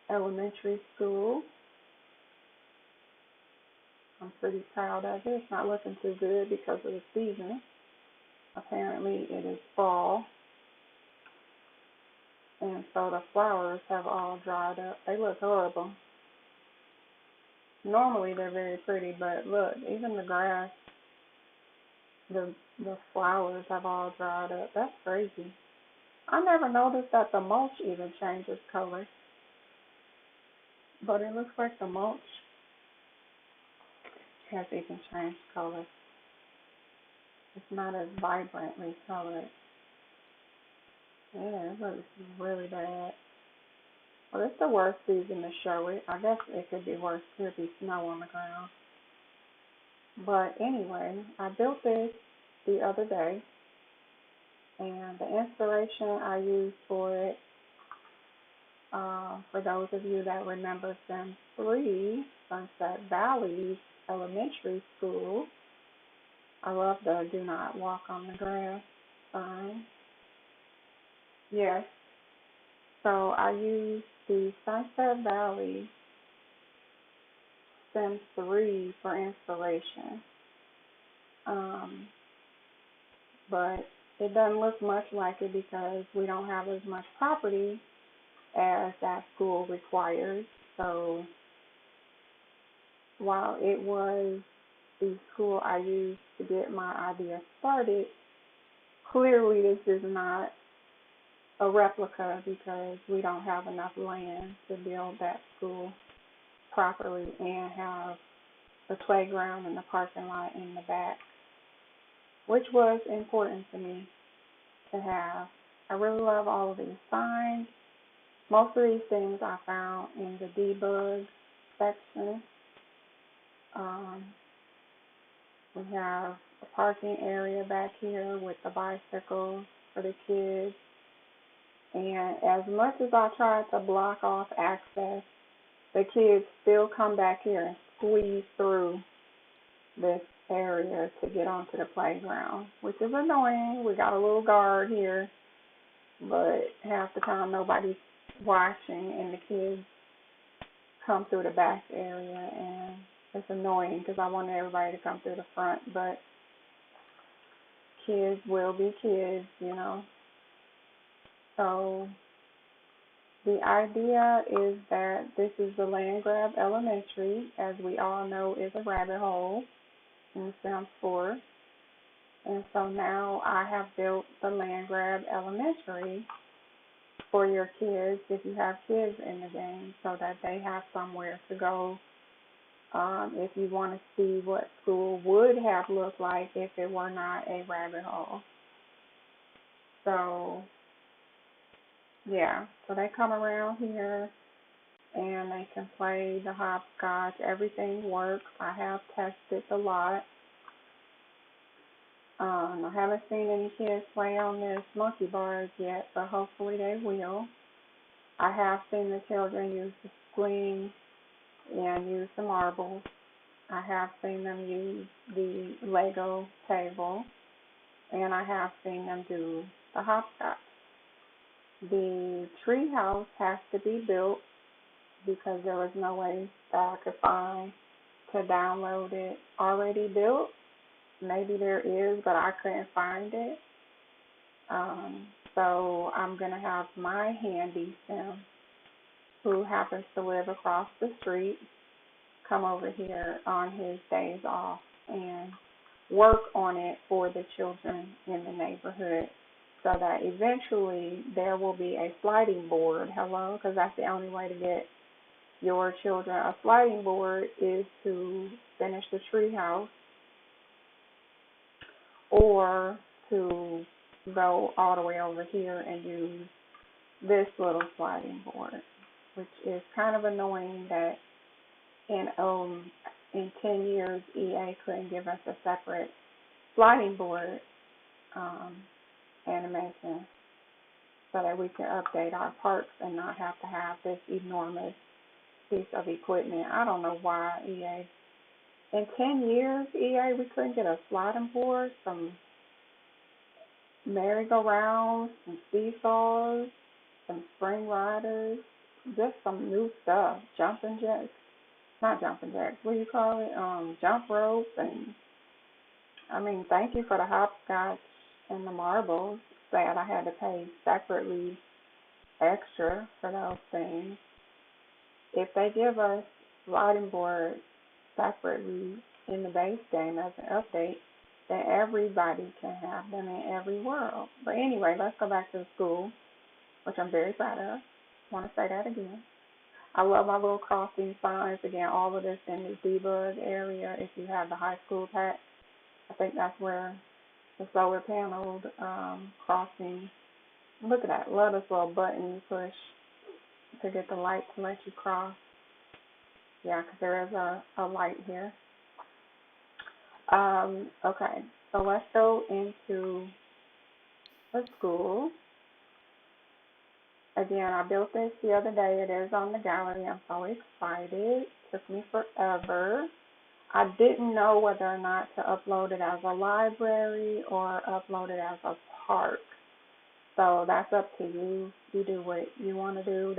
Elementary School. I'm pretty proud of it. It's not looking too good because of the season. Apparently it is fall, and so the flowers have all dried up. They look horrible. Normally they're very pretty, but look, even the grass, the the flowers have all dried up. That's crazy. I never noticed that the mulch even changes color, but it looks like the mulch has even changed color. It's not as vibrantly colored. Yeah, it looks really bad. Well, it's the worst season to show it. I guess it could be worse. There could be snow on the ground. But anyway, I built this the other day, and the inspiration I used for it, for those of you that remember Sim 3, Sunset Valley Elementary School, I love the do not walk on the grass sign. Yes, so I used the Sunset Valley Sim 3 for inspiration. Um, but it doesn't look much like it because we don't have as much property as that school requires. So while it was the school I used to get my idea started, clearly this is not a replica because we don't have enough land to build that school properly and have the playground and the parking lot in the back, which was important to me to have. I really love all of these signs. Most of these things I found in the debug section. Um, we have a parking area back here with the bicycles for the kids. And as much as I tried to block off access, the kids still come back here and squeeze through this area to get onto the playground, which is annoying. We got a little guard here, but half the time nobody's watching and the kids come through the back area, and it's annoying because I wanted everybody to come through the front, but kids will be kids, you know. So the idea is that this is the land grab elementary, as we all know is a rabbit hole in Sims 4. And so now I have built the land grab elementary for your kids if you have kids in the game so that they have somewhere to go. If you want to see what school would have looked like if it were not a rabbit hole. So, yeah, so they come around here and they can play the hopscotch. Everything works. I have tested a lot. I haven't seen any kids play on this monkey bars yet, but hopefully they will. I have seen the children use the swing and use the marbles. I have seen them use the Lego table, and I have seen them do the hopscotch. The tree house has to be built because there was no way that I could find to download it already built. Maybe there is, but I couldn't find it. So I'm going to have my handy sim, who happens to live across the street, come over here on his days off and work on it for the children in the neighborhood so that eventually there will be a sliding board. Hello? Because that's the only way to get your children a sliding board is to finish the tree house or to go all the way over here and use this little sliding board, which is kind of annoying that in 10 years EA couldn't give us a separate sliding board um, animation so that we can update our parks and not have to have this enormous piece of equipment. I don't know why EA. In 10 years, EA, we couldn't get a sliding board, some merry-go-rounds, some seesaws, some spring riders. just some new stuff. Jumping jacks, not jumping jacks, what do you call it? Jump rope. And I mean, thank you for the hopscotch and the marbles. Sad I had to pay separately extra for those things. If they give us sliding boards separately in the base game as an update, then everybody can have them in every world. But anyway, let's go back to the school, which I'm very proud of. Want to say that again. I love my little crossing signs. Again, all of this in the debug area. If you have the high school pack, I think that's where the solar paneled crossing. Look at that. Love this little button you push to get the light to let you cross. Yeah, because there is a light here. Okay, so let's go into the school. Again, I built this the other day. It is on the gallery. I'm so excited. It took me forever. I didn't know whether or not to upload it as a library or upload it as a park. So that's up to you. You do what you want to do.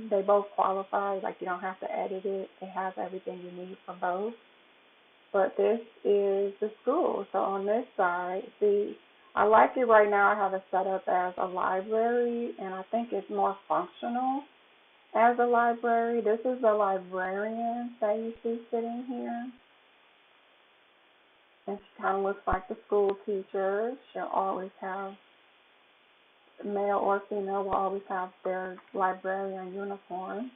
They both qualify. Like, you don't have to edit it. It has everything you need for both. But this is the school. So on this side, see, I like it right now. I have it set up as a library, and I think it's more functional as a library. This is the librarian that you see sitting here. And she kind of looks like the school teacher. She'll always have, male or female will always have their librarian uniform.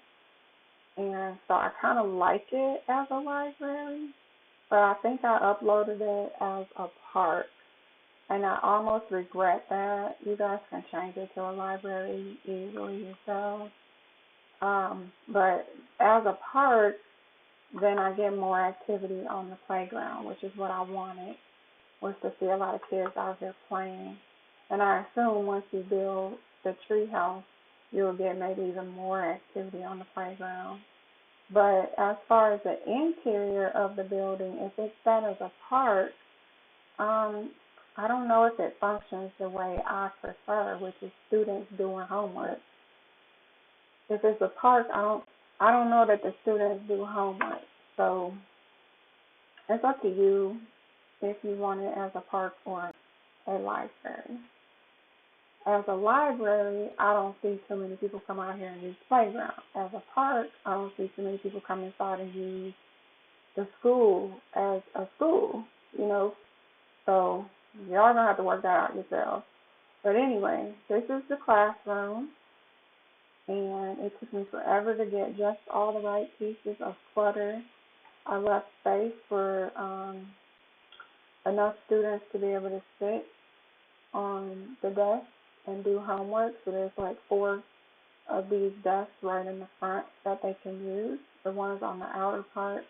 And so I kind of like it as a library, but I think I uploaded it as a park. And I almost regret that. You guys can change it to a library easily yourself. But as a park, then I get more activity on the playground, which is what I wanted, was to see a lot of kids out here playing. And I assume once you build the tree house, you'll get maybe even more activity on the playground. But as far as the interior of the building, if it's set as a park, I don't know if it functions the way I prefer, which is students doing homework. If it's a park, I don't know that the students do homework. So it's up to you if you want it as a park or a library. As a library, I don't see too many people come out here and use playground. As a park, I don't see too many people come inside and use the school as a school, you know. So y'all gonna have to work that out yourselves. But anyway, this is the classroom, and it took me forever to get just all the right pieces of clutter. I left space for enough students to be able to sit on the desk and do homework. So there's like 4 of these desks right in the front that they can use. The ones on the outer part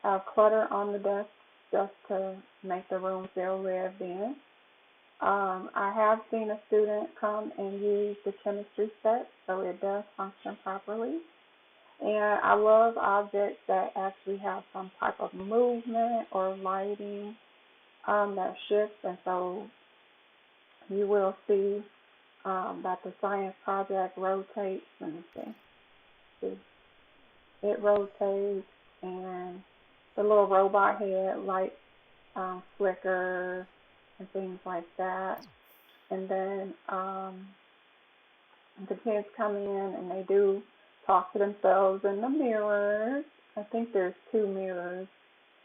have clutter on the desk just to make the room feel lived in. I have seen a student come and use the chemistry set, so it does function properly. And I love objects that actually have some type of movement or lighting that shifts. And so you will see that the science project rotates. Let me see. It rotates, and the little robot head lights flicker and things like that. And then the kids come in and they do talk to themselves in the mirrors. I think there's 2 mirrors.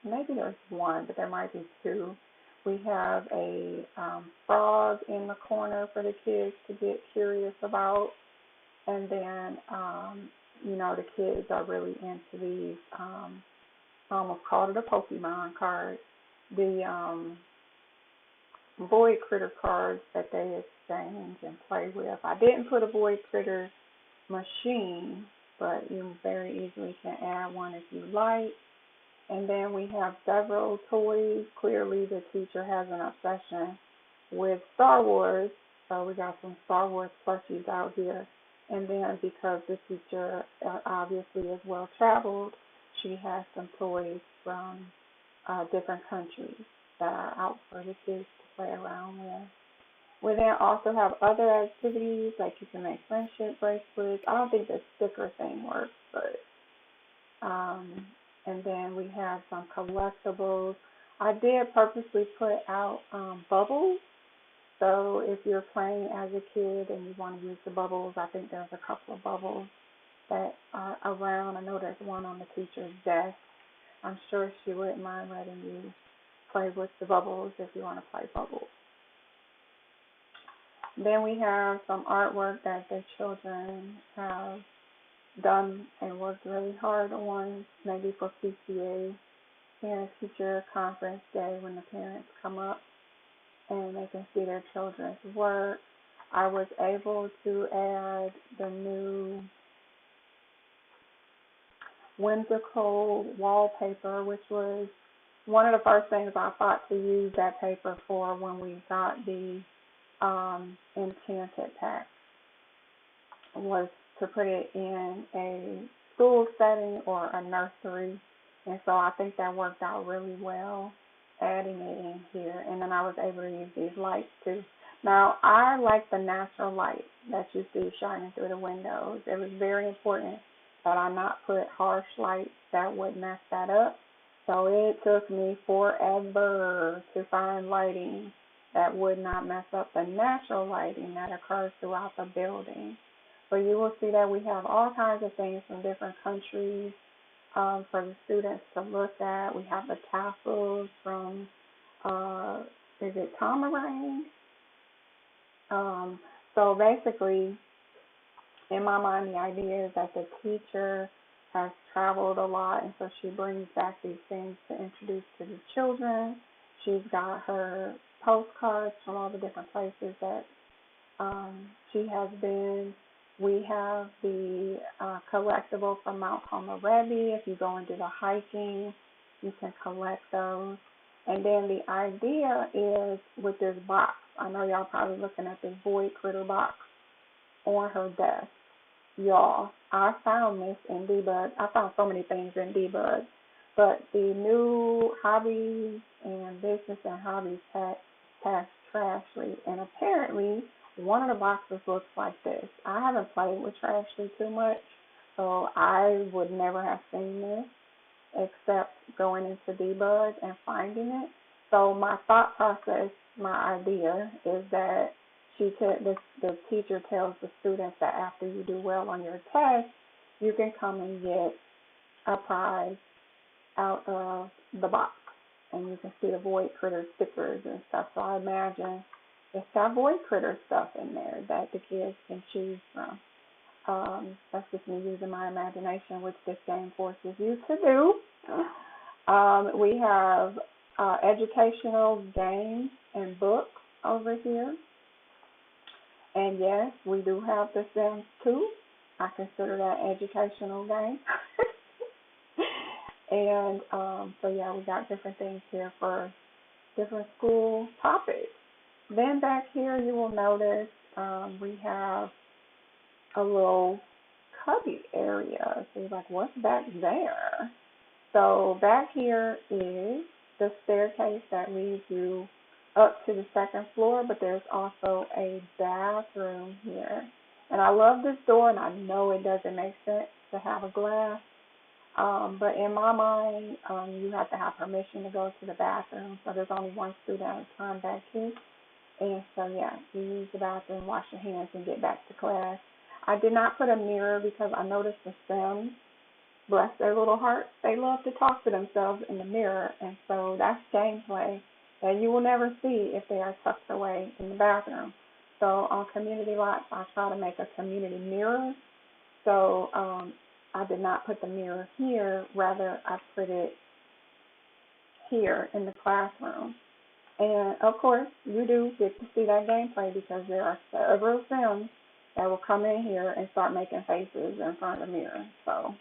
Maybe there's 1, but there might be 2. We have a frog in the corner for the kids to get curious about. And then, the kids are really into these, I almost called it a Pokemon card, the void critter cards that they exchange and play with. I didn't put a void critter machine, but you very easily can add one if you like. And then we have several toys. Clearly the teacher has an obsession with Star Wars, so we got some Star Wars plushies out here. And then because the teacher obviously is well traveled, she has some toys from different countries that are out for the kids to play around with. We then also have other activities, like you can make friendship bracelets. I don't think the sticker thing works, but um, and then we have some collectibles. I did purposely put out bubbles. So if you're playing as a kid and you want to use the bubbles, I think there's a couple of bubbles that are around. I know there's one on the teacher's desk. I'm sure she wouldn't mind letting you play with the bubbles if you want to play bubbles. Then we have some artwork that the children have done and worked really hard on, maybe for PTA, Parent Teacher Conference Day, when the parents come up and they can see their children's work. I was able to add the new whimsical wallpaper, which was one of the first things I thought to use that paper for when we got the Enchanted pack, was to put it in a school setting or a nursery. And so I think that worked out really well, adding it in here. And then I was able to use these lights too. Now, I like the natural light that you see shining through the windows. It was very important that I not put harsh lights that would mess that up. So it took me forever to find lighting that would not mess up the natural lighting that occurs throughout the building. So you will see that we have all kinds of things from different countries for the students to look at. We have the tassels from, is it Tamarang? So basically, in my mind, the idea is that the teacher has traveled a lot, and so she brings back these things to introduce to the children. She's got her postcards from all the different places that she has been. We have the collectible from Mount Homarebi. If you go and do the hiking, you can collect those. And then the idea is with this box. I know y'all probably looking at this Void Critter box on her desk. Y'all, I found this in Debug. I found so many things in Debug. But the new Hobbies and Business and Hobbies pack has Trashly. And apparently, one of the boxes looks like this. I haven't played with Trashly too much, so I would never have seen this except going into Debug and finding it. So my thought process, my idea is that the teacher tells the students that after you do well on your test, you can come and get a prize out of the box. And you can see the Void Critter stickers and stuff. So I imagine it's got Void Critter stuff in there that the kids can choose from. That's just me using my imagination, which this game forces you to do. We have educational games and books over here. And yes, we do have The Sims 2. I consider that educational game. And so yeah, we got different things here for different school topics. Then back here you will notice we have a little cubby area. So you're like, what's back there? So back here is the staircase that leads you up to the second floor, but there's also a bathroom here. And I love this door, and I know it doesn't make sense to have a glass, but in my mind, you have to have permission to go to the bathroom. So there's only one student at a time back here. And so, yeah, you use the bathroom, wash your hands, and get back to class. I did not put a mirror because I noticed the Sims, bless their little hearts, they love to talk to themselves in the mirror. And so that's gameplay that you will never see if they are tucked away in the bathroom. So on community lots, I try to make a community mirror. So I did not put the mirror here. Rather, I put it here in the classroom. And, of course, you do get to see that gameplay because there are several Sims that will come in here and start making faces in front of the mirror. So,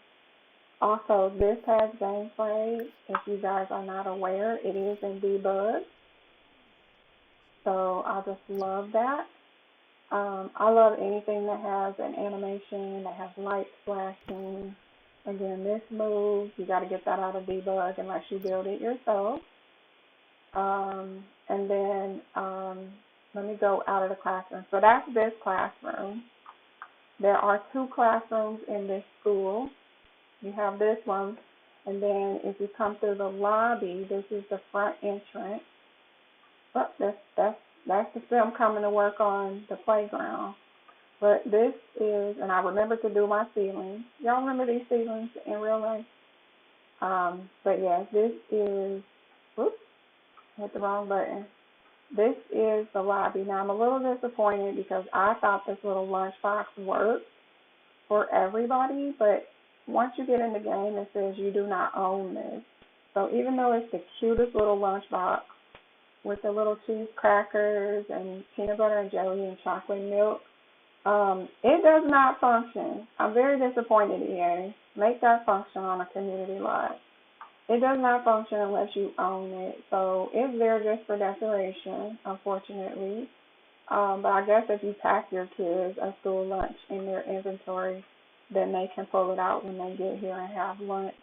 also, this has gameplay. If you guys are not aware, it is in Debug. So, I just love that. I love anything that has an animation, that has light flashing. Again, this move, you got to get that out of Debug unless you build it yourself. And then let me go out of the classroom. So that's this classroom. There are two classrooms in this school. You have this one, and then if you come through the lobby, this is the front entrance. Oh, that's the film coming to work on the playground. But this is, and I remember to do my ceilings. Y'all remember these ceilings in real life? But yes, this is, whoops, hit the wrong button. This is the lobby. Now I'm a little disappointed because I thought this little lunchbox worked for everybody, but once you get in the game, it says you do not own this. So even though it's the cutest little lunchbox with the little cheese crackers and peanut butter and jelly and chocolate milk, it does not function. I'm very disappointed, EA. Make that function on a community lot. It does not function unless you own it. So it's there just for decoration, unfortunately. But I guess if you pack your kids a school lunch in their inventory, then they can pull it out when they get here and have lunch.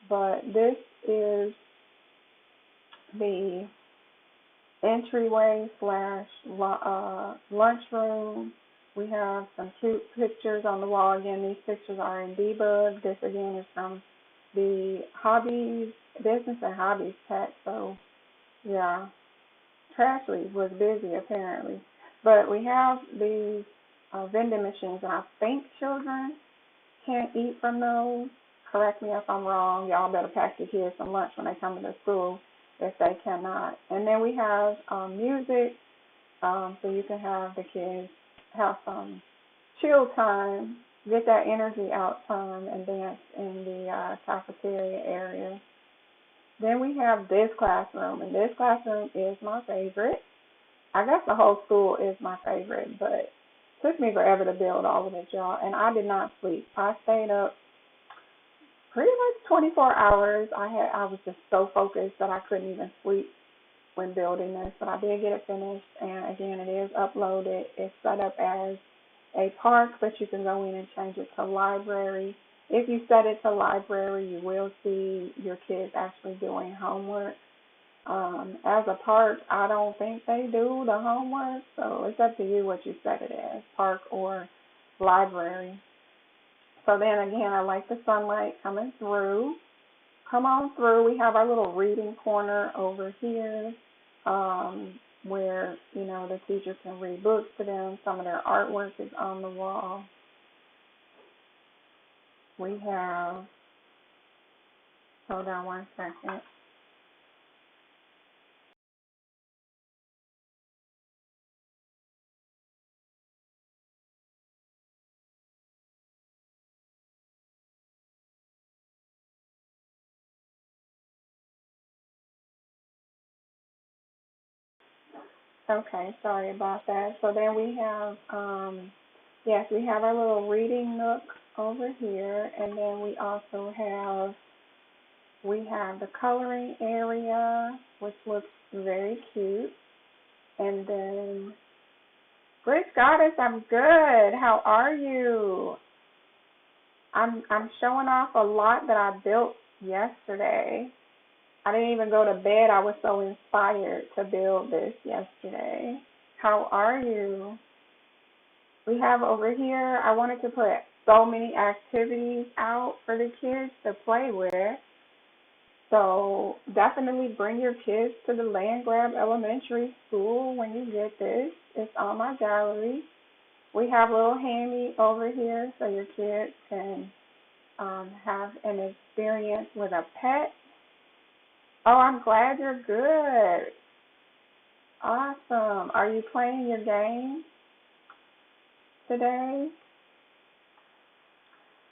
But this is the entryway slash lunchroom. We have some cute pictures on the wall. Again, these pictures are in debug. This again is from the hobbies, business and hobbies pack. So yeah, Trashly was busy apparently. But we have these vending machines, and I think children can't eat from those. Correct me if I'm wrong. Y'all better pack your kids some lunch when they come to school if they cannot. And then we have music, so you can have the kids have some chill time, get that energy out time, and dance in the cafeteria area. Then we have this classroom, and this classroom is my favorite. I guess the whole school is my favorite, but it took me forever to build all of it, y'all, and I did not sleep. I stayed up pretty much 24 hours. I was just so focused that I couldn't even sleep when building this, but I did get it finished, and again, it is uploaded. It's set up as a park, but you can go in and change it to library. If you set it to library, you will see your kids actually doing homework. As a park, I don't think they do the homework, so it's up to you what you set it as, park or library. So then again, I like the sunlight coming through. Come on through. We have our little reading corner over here, where, the teacher can read books to them. Some of their artwork is on the wall. We have, hold on one second. Okay, sorry about that. So then we have, yes, we have our little reading nook over here, and then we have the coloring area, which looks very cute. And then, Glitch Goddess, I'm good. How are you? I'm showing off a lot that I built yesterday. I didn't even go to bed. I was so inspired to build this yesterday. How are you? We have over here, I wanted to put so many activities out for the kids to play with. So definitely bring your kids to the Land Grab Elementary School when you get this. It's on my gallery. We have little Hammy over here so your kids can have an experience with a pet. Oh, I'm glad you're good. Awesome. Are you playing your game today?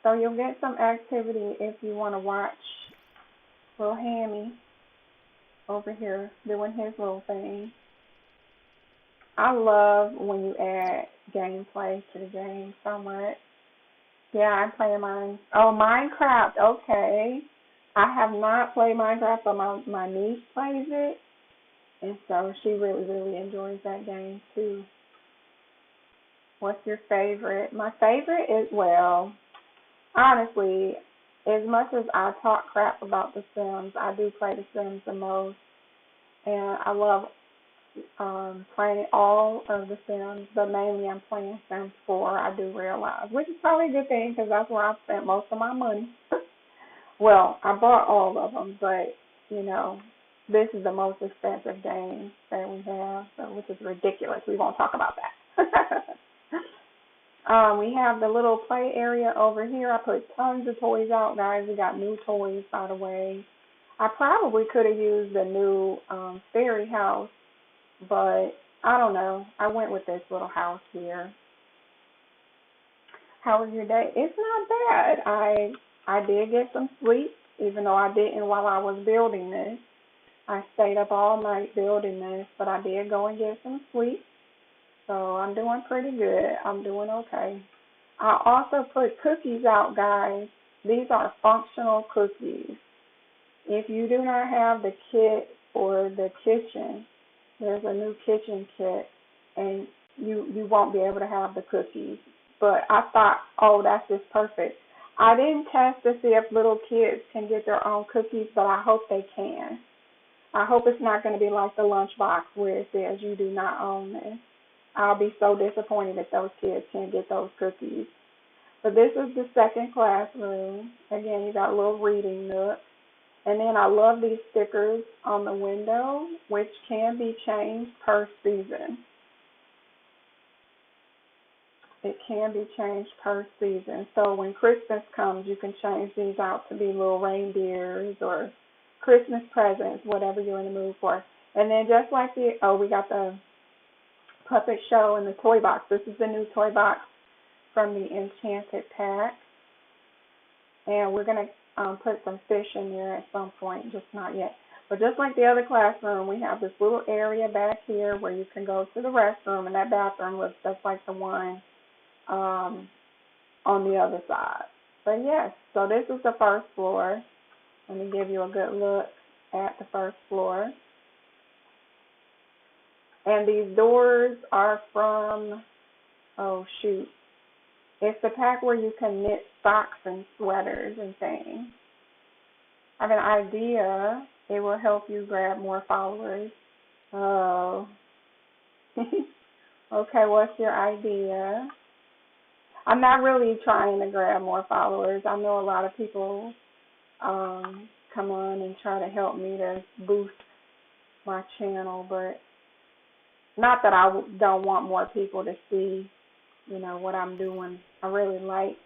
So you'll get some activity if you want to watch little Hammy over here doing his little thing. I love when you add gameplay to the game so much. Yeah, I'm playing mine. Oh, Minecraft. Okay. I have not played Minecraft, but my niece plays it, and so she really, really enjoys that game too. What's your favorite? My favorite is, well, honestly, as much as I talk crap about The Sims, I do play The Sims the most, and I love playing all of the Sims, but mainly I'm playing Sims 4, I do realize, which is probably a good thing because that's where I've spent most of my money. Well, I bought all of them, but, you know, this is the most expensive game that we have, so, which is ridiculous. We won't talk about that. We have the little play area over here. I put tons of toys out, guys. We got new toys, by the way. I probably could have used the new fairy house, but I don't know. I went with this little house here. How was your day? It's not bad. I did get some sleep, even though I didn't while I was building this. I stayed up all night building this, but I did go and get some sleep. So I'm doing pretty good. I'm doing okay. I also put cookies out, guys. These are functional cookies. If you do not have the kit for the kitchen, there's a new kitchen kit, and you won't be able to have the cookies. But I thought, oh, that's just perfect. I didn't test to see if little kids can get their own cookies, but I hope they can. I hope it's not going to be like the lunchbox where it says you do not own this. I'll be so disappointed if those kids can't get those cookies. But this is the second classroom. Again, you got a little reading nook. And then I love these stickers on the window, which can be changed per season. It can be changed per season. So when Christmas comes, you can change these out to be little reindeers or Christmas presents, whatever you're in the mood for. And then just like we got the puppet show and the toy box. This is the new toy box from the Enchanted pack. And we're going to put some fish in there at some point, just not yet. But just like the other classroom, we have this little area back here where you can go to the restroom, and that bathroom looks just like the one on the other side. But yes, so this is the first floor. Let me give you a good look at the first floor. And these doors are from, oh shoot, it's the pack where you can knit socks and sweaters and things. I have an idea. It will help you grab more followers. Oh. Okay, what's your idea? I'm not really trying to grab more followers. I know a lot of people come on and try to help me to boost my channel, but not that I don't want more people to see, you know, what I'm doing. I really like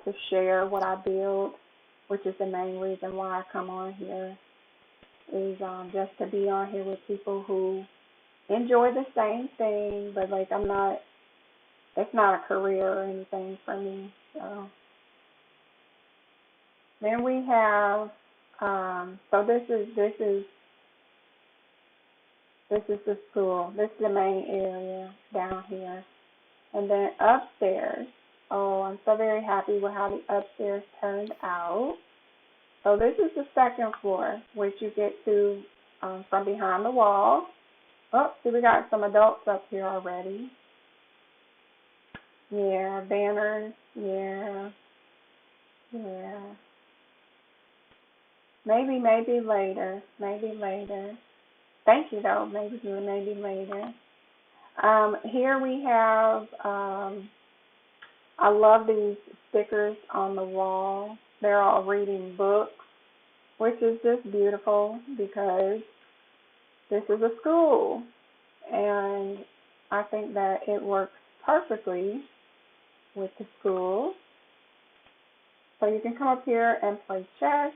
to share what I build, which is the main reason why I come on here, is just to be on here with people who enjoy the same thing, but like it's not a career or anything for me. So then we have, so this is the school. This is the main area down here. And then upstairs, oh, I'm so very happy with how the upstairs turned out. So this is the second floor, which you get to from behind the wall. Oh, see, we got some adults up here already. Yeah, banners, yeah. Maybe later. Thank you, though. Maybe later. Here we have, I love these stickers on the wall. They're all reading books, which is just beautiful because this is a school. And I think that it works perfectly with the school. So you can come up here and play chess,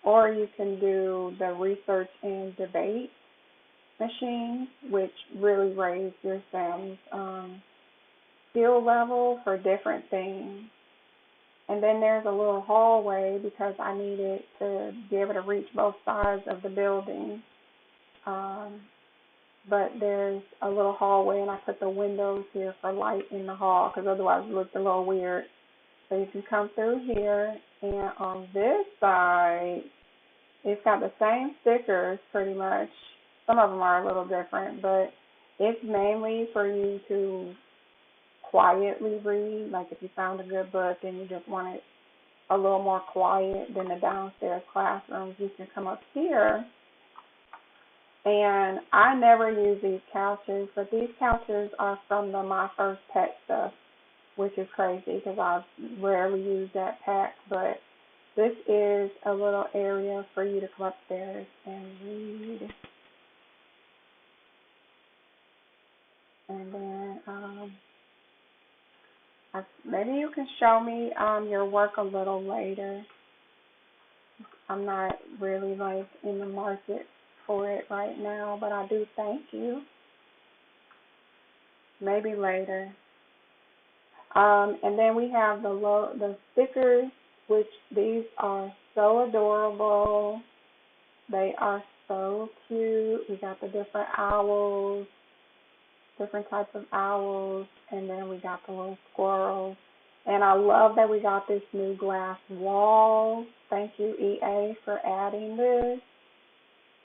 or you can do the research and debate machine, which really raise your Sims skill level for different things. And then there's a little hallway because I needed to be able to reach both sides of the building. But there's a little hallway, and I put the windows here for light in the hall because otherwise it looks a little weird. So you can come through here, and on this side, it's got the same stickers pretty much. Some of them are a little different, but it's mainly for you to quietly read. Like if you found a good book and you just want it a little more quiet than the downstairs classrooms, you can come up here And I never use these couches, but these couches are from the My First Pet stuff, which is crazy because I rarely use that pack. But this is a little area for you to come upstairs and read. And then maybe you can show me your work a little later. I'm not really like in the market for it right now, but I do thank you. Maybe later. And then we have the stickers, which these are so adorable. They are so cute. We got the different owls, different types of owls, and then we got the little squirrels. And I love that we got this new glass wall. Thank you, EA, for adding this,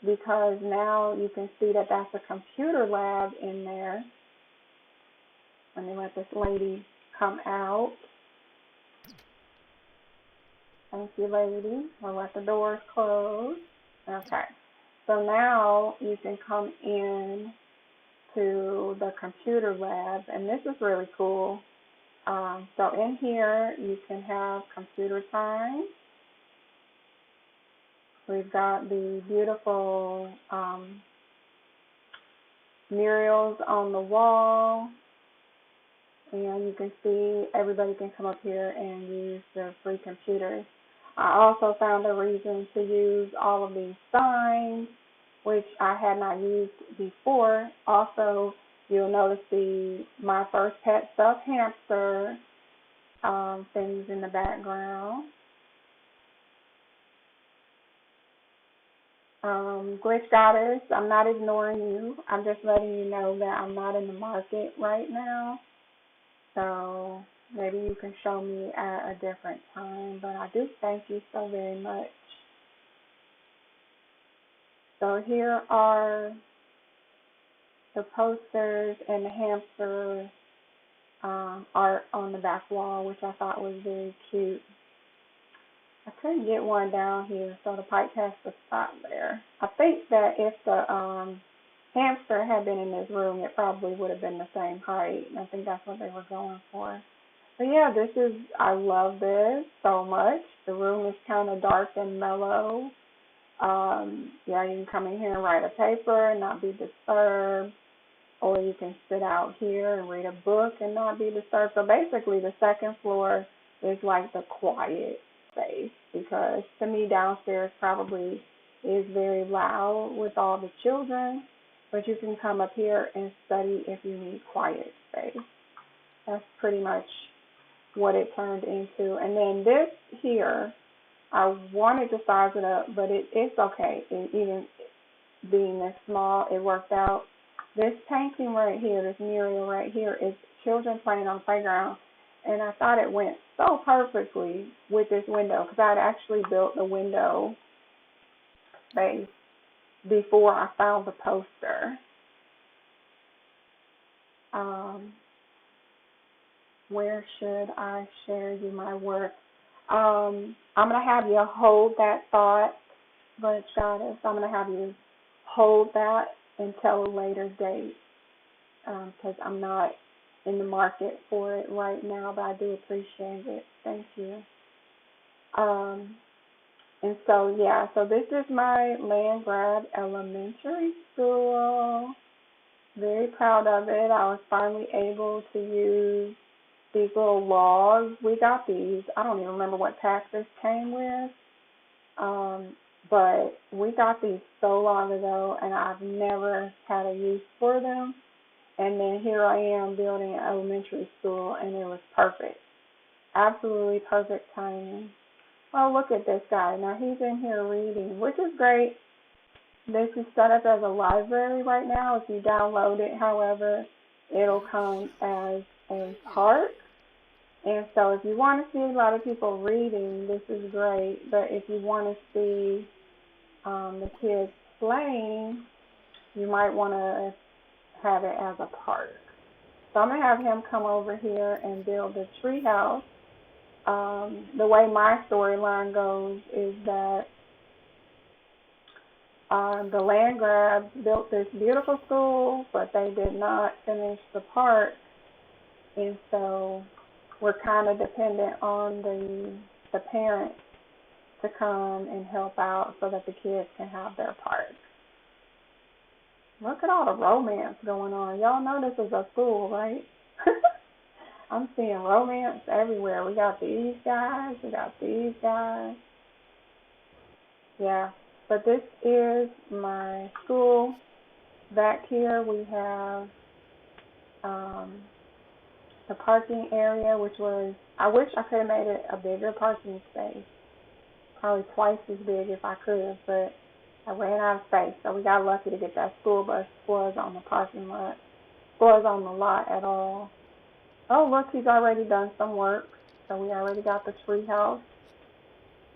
because now you can see that that's a computer lab in there. Let me let this lady come out. Thank you, lady. I'll let the doors close. Okay. So now you can come in to the computer lab, and this is really cool. So in here, you can have computer time. We've got the beautiful murals on the wall, and you can see everybody can come up here and use the free computers. I also found a reason to use all of these signs, which I had not used before. Also, you'll notice the My First Pet stuffed hamster things in the background. Glitch Goddess, I'm not ignoring you. I'm just letting you know that I'm not in the market right now. So maybe you can show me at a different time. But I do thank you so very much. So here are the posters and the hamster art on the back wall, which I thought was very cute. I couldn't get one down here, so the pipe has to stop there. I think that if the hamster had been in this room, it probably would have been the same height. And I think that's what they were going for. But yeah, I love this so much. The room is kind of dark and mellow. Yeah, you can come in here and write a paper and not be disturbed. Or you can sit out here and read a book and not be disturbed. So basically, the second floor is like the quiet space, because to me downstairs probably is very loud with all the children, but you can come up here and study if you need quiet space. That's pretty much what it turned into. And then this here, I wanted to size it up, but it's okay. Even being this small, it worked out. This painting right here, this mural right here, is children playing on the playground. And I thought it went so perfectly with this window, because I had actually built the window space before I found the poster. Where should I share you my work? I'm going to have you hold that thought, Glitch Goddess. I'm going to have you hold that until a later date, because I'm not in the market for it right now, but I do appreciate it. Thank you. And so, yeah, so this is my land grab elementary school. Very proud of it. I was finally able to use these little logs. We got these. I don't even remember what pack this came with. But we got these so long ago, and I've never had a use for them. And then here I am building an elementary school, and it was perfect. Absolutely perfect timing. Oh, look at this guy. Now he's in here reading, which is great. This is set up as a library right now. If you download it, however, it'll come as a park. And so if you want to see a lot of people reading, this is great. But if you want to see the kids playing, you might want to have it as a park. So I'm going to have him come over here and build the tree house. The way my storyline goes is that The land grabs built this beautiful school, but they did not finish the park, and so we're kind of dependent on the parents to come and help out so that the kids can have their park. Look at all the romance going on. Y'all know this is a school, right? I'm seeing romance everywhere. We got these guys. We got these guys. Yeah. But this is my school. Back here we have the parking area, which was, I wish I could have made it a bigger parking space. Probably twice as big if I could, but I ran out of space. So we got lucky to get that school bus was on the parking lot, was on the lot at all. Oh, look, he's already done some work. So we already got the tree house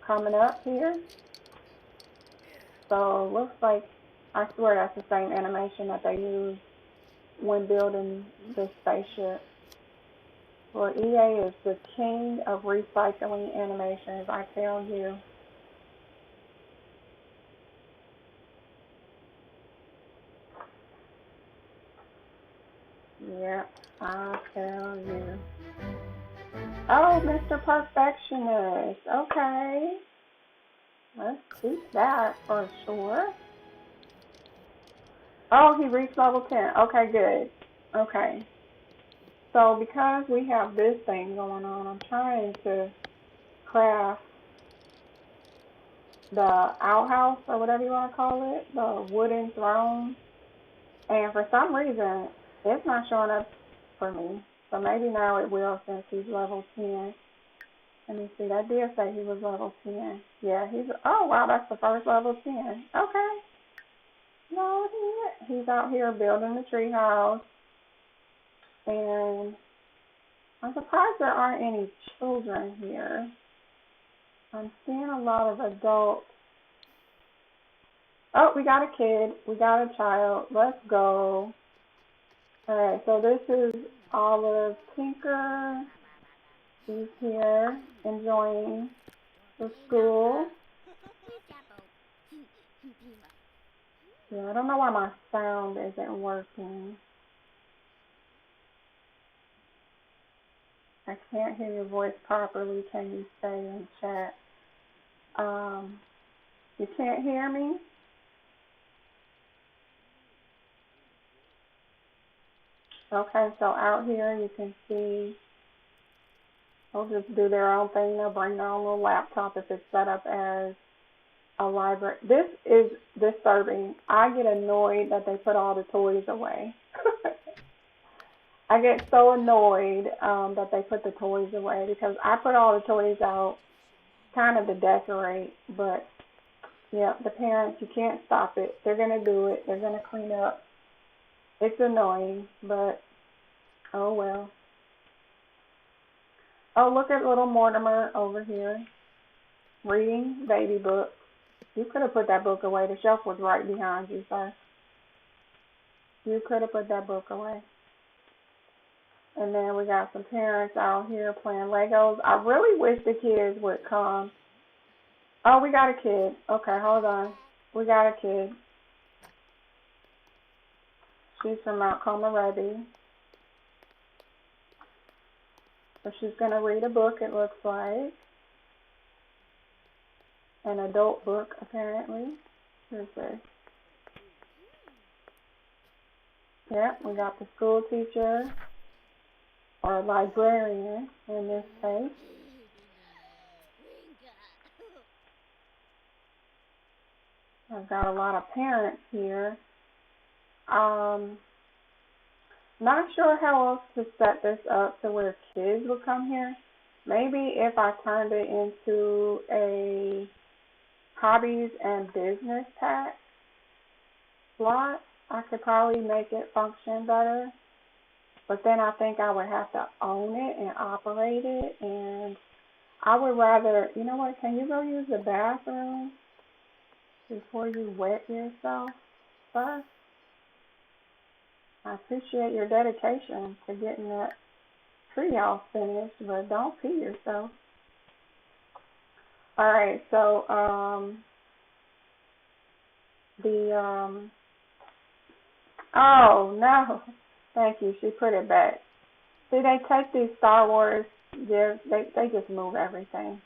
coming up here. So it looks like, I swear that's the same animation that they used when building this spaceship. Well, EA is the king of recycling animations, I tell you. Yep, I tell you. Oh, Mr. Perfectionist. Okay. Let's keep that for sure. Oh, he reached level 10. Okay, good. Okay. So because we have this thing going on, I'm trying to craft the outhouse or whatever you want to call it, the wooden throne. And for some reason, it's not showing up for me. So maybe now it will since he's level 10. Let me see, that did say he was level 10. Yeah, oh wow, that's the first level 10. Okay. No, he's out here building the tree house. And I'm surprised there aren't any children here. I'm seeing a lot of adults. Oh, we got a kid. We got a child. Let's go. Alright, so this is Olive Tinker. She's here enjoying the school. Yeah, I don't know why my sound isn't working. I can't hear your voice properly. Can you say in chat? You can't hear me? Okay, so out here you can see they'll just do their own thing. They'll bring their own little laptop if it's set up as a library. This is disturbing. I get annoyed that they put all the toys away. I get so annoyed that they put the toys away because I put all the toys out kind of to decorate, but yeah, the parents, you can't stop it. They're going to do it. They're going to clean up. It's annoying, but oh well. Oh, look at little Mortimer over here reading baby book. You could have put that book away. The shelf was right behind you, sir. You could have put that book away. And then we got some parents out here playing Legos. I really wish the kids would come. Oh, we got a kid. Okay, hold on. We got a kid. She's from Mount Comarebi. So she's going to read a book, it looks like. An adult book, apparently. Here's this. Yep, we got the school teacher, or librarian in this case. I've got a lot of parents here. Not sure how else to set this up to where kids will come here. Maybe if I turned it into a hobbies and business pack slot, I could probably make it function better. But then I think I would have to own it and operate it. And I would rather, you know what, can you go use the bathroom before you wet yourself first? I appreciate your dedication to getting that treehouse finished, but don't pee yourself. Alright, so The oh no, thank you. She put it back. See, they take these Star Wars. They just move everything.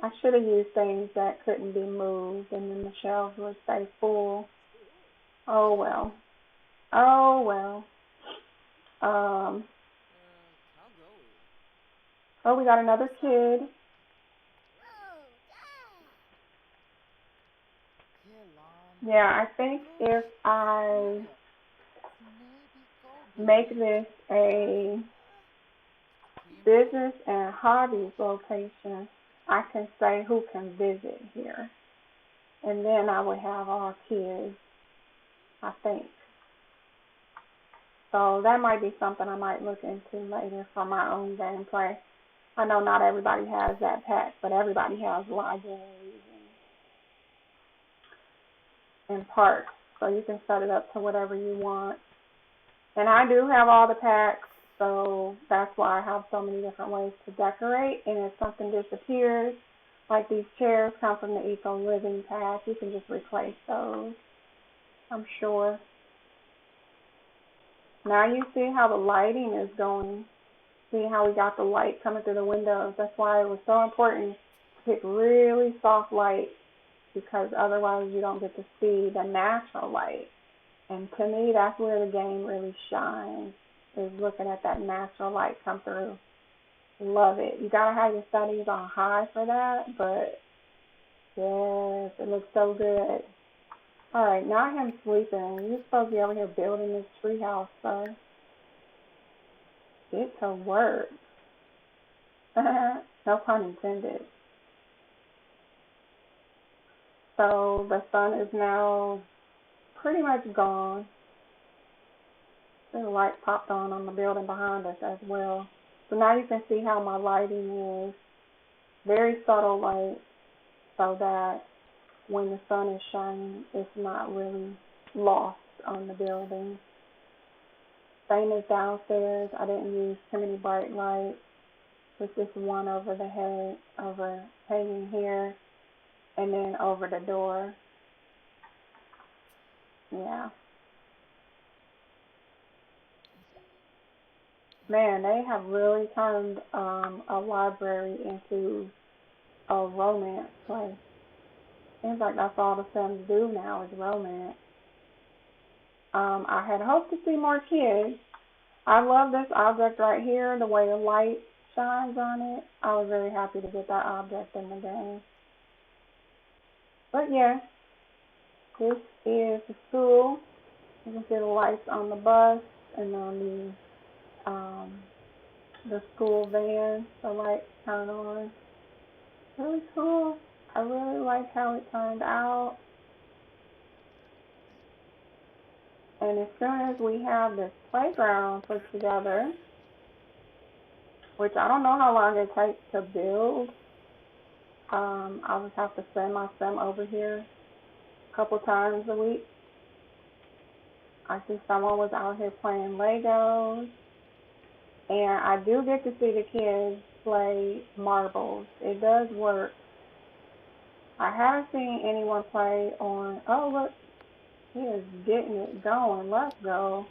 I should have used things that couldn't be moved, and then the shelves would stay full. Oh well. Oh well. Um. How go it? Oh, we got another kid. Kelama. Yeah, I think if I Yeah. Maybe make Kobe. this a Kimbo. business and hobbies location, I can say who can visit here. And then I would have all kids, I think. So that might be something I might look into later for my own gameplay. I know not everybody has that pack, but everybody has libraries and parks. So you can set it up to whatever you want. And I do have all the packs, so that's why I have so many different ways to decorate. And if something disappears, like these chairs come from the Eco Living pack, you can just replace those, I'm sure. Now you see how the lighting is going. See how we got the light coming through the windows. That's why it was so important to pick really soft light, because otherwise you don't get to see the natural light. And to me, that's where the game really shines, is looking at that natural light come through. Love it. You gotta have your settings on high for that, but yes, it looks so good. All right, now him sleeping. You're supposed to be over here building this treehouse, sir. Get to work. No pun intended. So the sun is now pretty much gone. The light popped on the building behind us as well. So now you can see how my lighting is. Very subtle light, so that when the sun is shining, it's not really lost on the building. Same as downstairs. I didn't use too many bright lights. Just this one over the head, over hanging here, and then over the door. Yeah. Man, they have really turned a library into a romance place. Seems like that's all the Sims do now is romance. I had hoped to see more kids. I love this object right here, the way the light shines on it. I was very happy to get that object in the game. But yeah, this is the school. You can see the lights on the bus and on the school van. The lights turn on. Really cool. I really like how it turned out. And as soon as we have this playground put together, which I don't know how long it takes to build, I'll just have to send my sim over here a couple times a week. I see someone was out here playing Legos, and I do get to see the kids play marbles. It does work. I haven't seen anyone play on, oh look, he is getting it going. Let's go.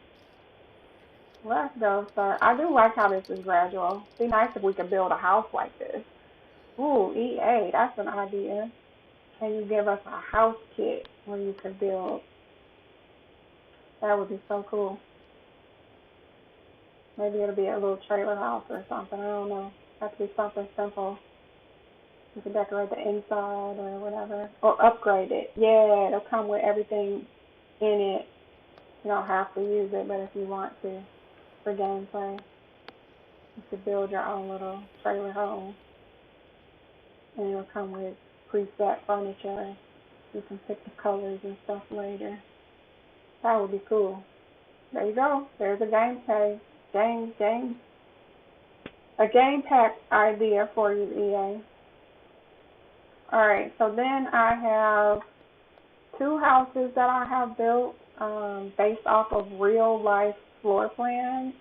Let's go, sir. I do like how this is gradual. It'd be nice if we could build a house like this. Ooh, EA, that's an idea. Can you give us a house kit where you could build? That would be so cool. Maybe it'll be a little trailer house or something. I don't know. Have to be something simple. You can decorate the inside or whatever. Or upgrade it. Yeah, it'll come with everything in it. You don't have to use it, but if you want to for gameplay, you could build your own little trailer home. And it'll come with preset furniture. You can pick the colors and stuff later. That would be cool. There you go. There's a gameplay. A game pack idea for you, EA. Alright, so then I have two houses that I have built based off of real life floor plans.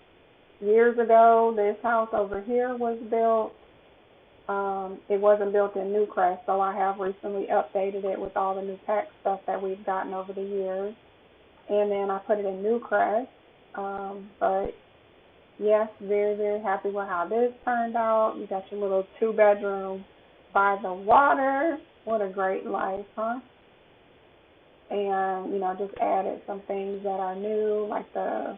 Years ago, this house over here was built. It wasn't built in Newcrest, so I have recently updated it with all the new pack stuff that we've gotten over the years. And then I put it in Newcrest. But yes, very, very happy with how this turned out. You got your little 2-bedroom by the water. What a great life, huh? And, just added some things that are new, like the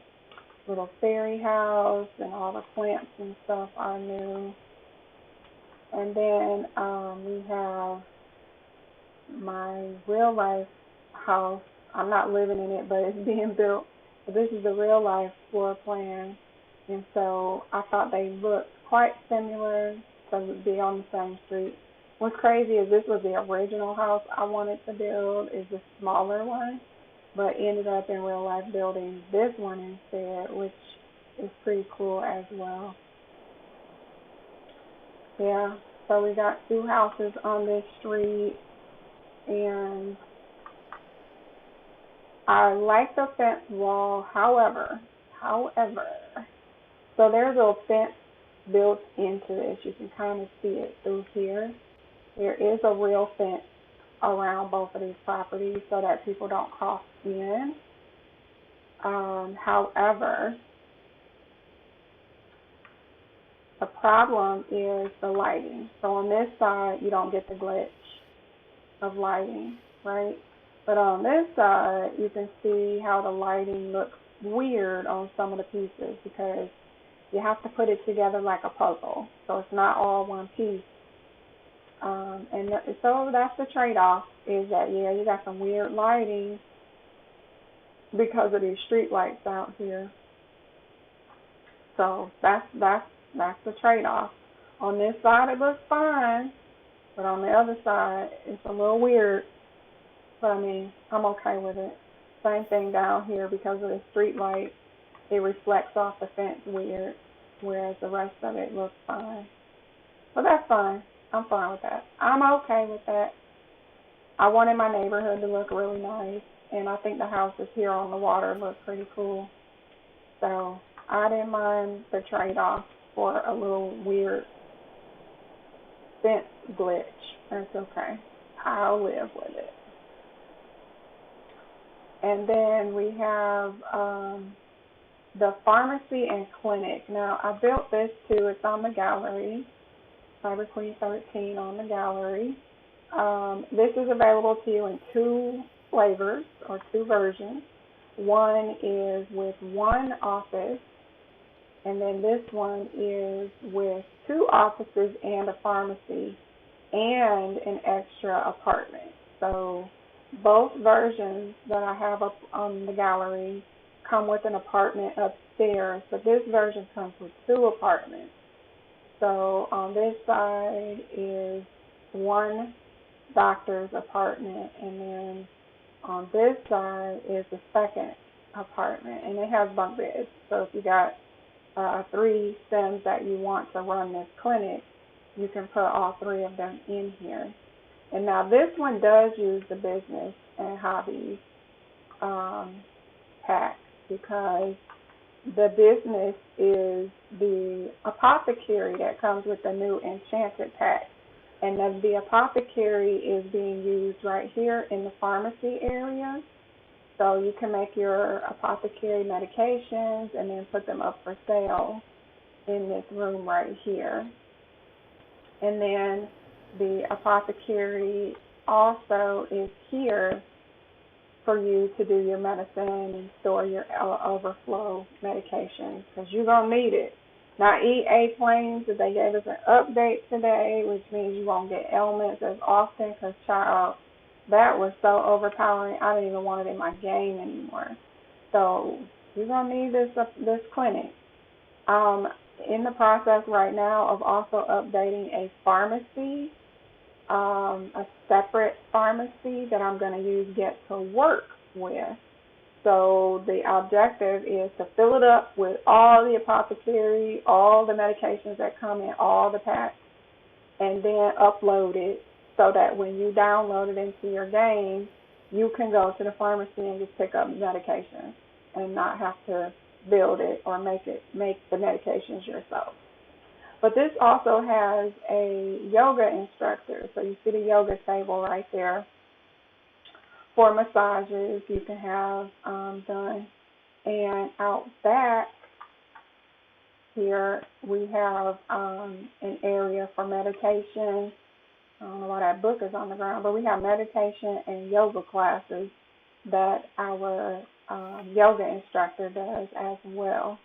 little fairy house and all the plants and stuff are new. And then we have my real life house. I'm not living in it, but it's being built. But this is the real life floor plan. And so I thought they looked quite similar to be on the same street. What's crazy is this was the original house I wanted to build, is the smaller one, but ended up in real life building this one instead, which is pretty cool as well. Yeah, so we got 2 houses on this street, and I like the fence wall. However, so there's a fence built into this. You can kind of see it through here. There is a real fence around both of these properties so that people don't cross in. However, the problem is the lighting. So on this side, you don't get the glitch of lighting, right? But on this side, you can see how the lighting looks weird on some of the pieces because you have to put it together like a puzzle. So it's not all one piece. So that's the trade-off, is that, yeah, you got some weird lighting because of these street lights out here. So that's the trade-off. On this side, it looks fine, but on the other side, it's a little weird. But I mean, I'm okay with it. Same thing down here, because of the street light, it reflects off the fence weird, whereas the rest of it looks fine. But that's fine. I'm fine with that. I'm okay with that. I wanted my neighborhood to look really nice, and I think the houses here on the water look pretty cool. So I didn't mind the trade-off for a little weird fence glitch. That's okay. I'll live with it. And then we have the pharmacy and clinic. Now, I built this too. It's on the gallery. Cyber Queen 13 on the gallery. This is available to you in 2 flavors or 2 versions. One is with 1 office, and then this one is with 2 offices and a pharmacy and an extra apartment. So both versions that I have up on the gallery come with an apartment upstairs, but this version comes with 2 apartments. So on this side is 1 doctor's apartment, and then on this side is the second apartment, and it has bunk beds. So if you got 3 stems that you want to run this clinic, you can put all 3 of them in here. And now this one does use the business and hobbies pack, because the business is the apothecary that comes with the new Enchanted pack. And the apothecary is being used right here in the pharmacy area. So you can make your apothecary medications and then put them up for sale in this room right here. And then the apothecary also is here for you to do your medicine and store your overflow medications, because you're going to need it. Now, EA claims that they gave us an update today, which means you won't get ailments as often, because, child, that was so overpowering, I didn't even want it in my game anymore. So you're going to need this clinic. In the process right now of also updating a pharmacy, a separate pharmacy that I'm going to use Get to Work with. So the objective is to fill it up with all the apothecary, all the medications that come in all the packs, and then upload it so that when you download it into your game, you can go to the pharmacy and just pick up medications and not have to build it or make the medications yourself. But this also has a yoga instructor. So you see the yoga table right there for massages you can have done. And out back here we have an area for meditation. I don't know why that book is on the ground, but we have meditation and yoga classes that our yoga instructor does as well.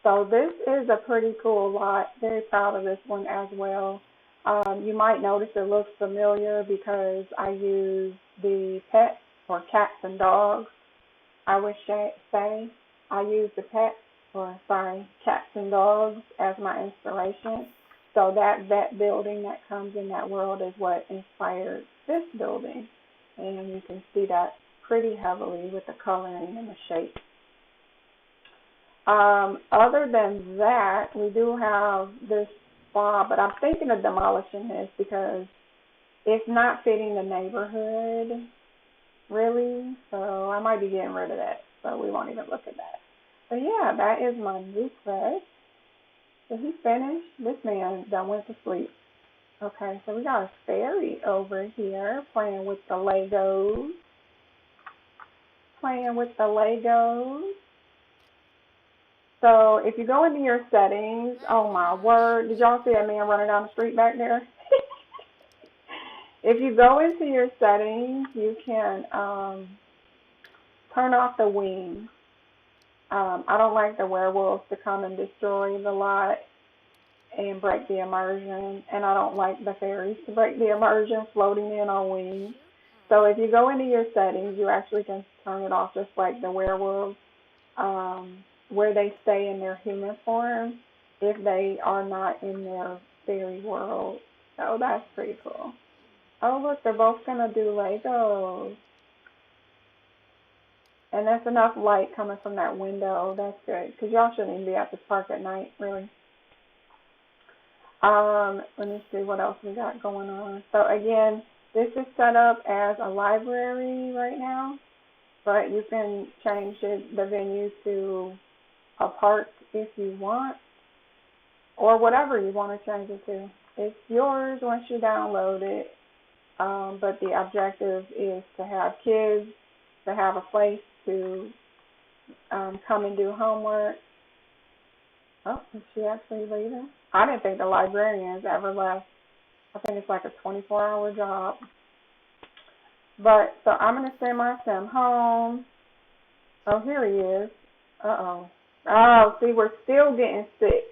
So this is a pretty cool lot. Very proud of this one as well. You might notice it looks familiar because I use the pets or cats and dogs. I would say I use the cats and dogs as my inspiration. So that vet building that comes in that world is what inspired this building. And you can see that pretty heavily with the coloring and the shape. Other than that, we do have this spa, but I'm thinking of demolishing this because it's not fitting the neighborhood, really. So I might be getting rid of that. So we won't even look at that. But yeah, that is my new bed. Did he finish? This man done went to sleep. Okay, so we got a fairy over here playing with the Legos. Playing with the Legos. So if you go into your settings, oh my word, did y'all see that man running down the street back there? If you go into your settings, you can turn off the wings. I don't like the werewolves to come and destroy the lot and break the immersion, and I don't like the fairies to break the immersion floating in on wings. So if you go into your settings, you actually can turn it off just like the werewolves, where they stay in their human form if they are not in their fairy world. So that's pretty cool. Oh look, they're both gonna do Legos. And that's enough light coming from that window. That's good. Because y'all shouldn't even be at this park at night, really. Let me see what else we got going on. So again, this is set up as a library right now, but you can change the venue to a park if you want, or whatever you want to change it to. It's yours once you download it, but the objective is to have kids, to have a place to come and do homework. Oh, is she actually leaving? I didn't think the librarians ever left. I think it's like a 24-hour job. But, so I'm going to send my sim home. Oh, here he is. Uh-oh. Oh, see, we're still getting sick.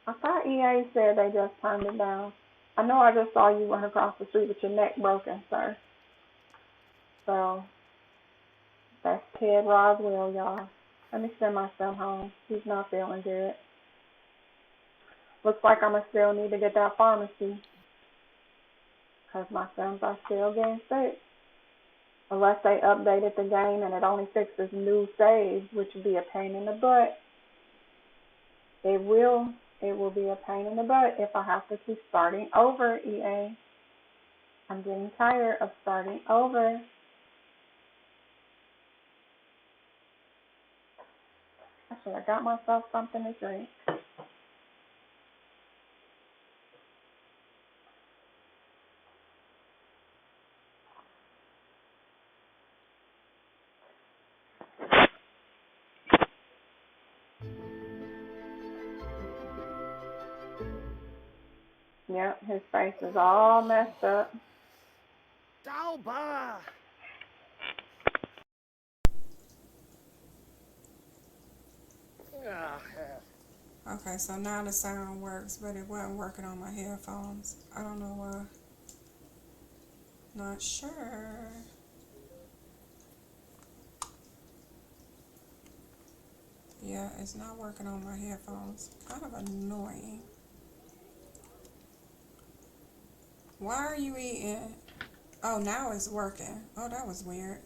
I thought EA said they just turned it down. I know I just saw you run across the street with your neck broken, sir. So, that's Ted Roswell, y'all. Let me send my son home. He's not feeling good. Looks like I'm going to still need to get that pharmacy because my sons are still getting sick. Unless they updated the game and it only fixes new saves, which would be a pain in the butt. It will be a pain in the butt if I have to keep starting over, EA. I'm getting tired of starting over. I should have got myself something to drink. Yep, his face is all messed up. Sauber! Okay, so now the sound works, but it wasn't working on my headphones. I don't know why. Not sure. Yeah, it's not working on my headphones. Kind of annoying. Why are you eating? Oh, now it's working. Oh, that was weird.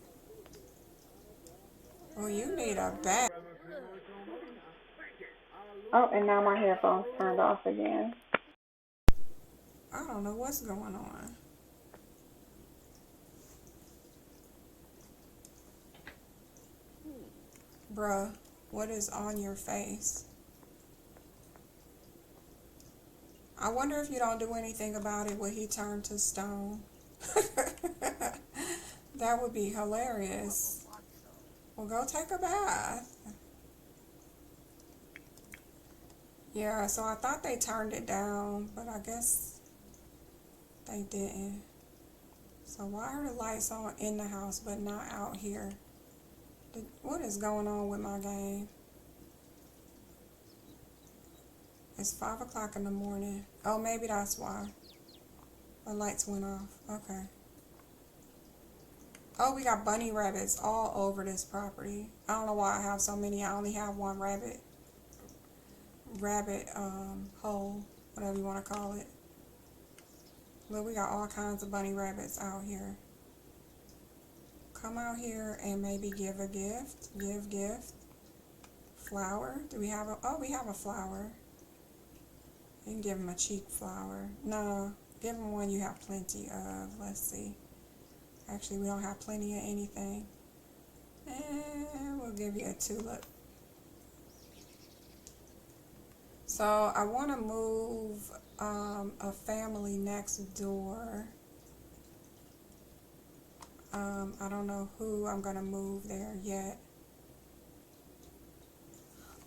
Well, you need a bag. Oh, and now my headphones turned off again. I don't know what's going on. Bruh, what is on your face? I wonder if you don't do anything about it, will he turn to stone? That would be hilarious. Well, go take a bath. Yeah, so I thought they turned it down, but I guess they didn't. So why are the lights on in the house but not out here? What is going on with my game? It's 5 o'clock in the morning. Oh, maybe that's why the lights went off. Okay. Oh, we got bunny rabbits all over this property. I don't know why I have so many. I only have one rabbit hole, whatever you want to call it. Look, we got all kinds of bunny rabbits out here. Come out here and maybe give a gift. Give gift. Flower. Do we have a, oh, we have a flower. You can give him a cheap flower. No, give him one you have plenty of. Let's see. Actually, we don't have plenty of anything. And we'll give you a tulip. So I want to move a family next door. I don't know who I'm going to move there yet.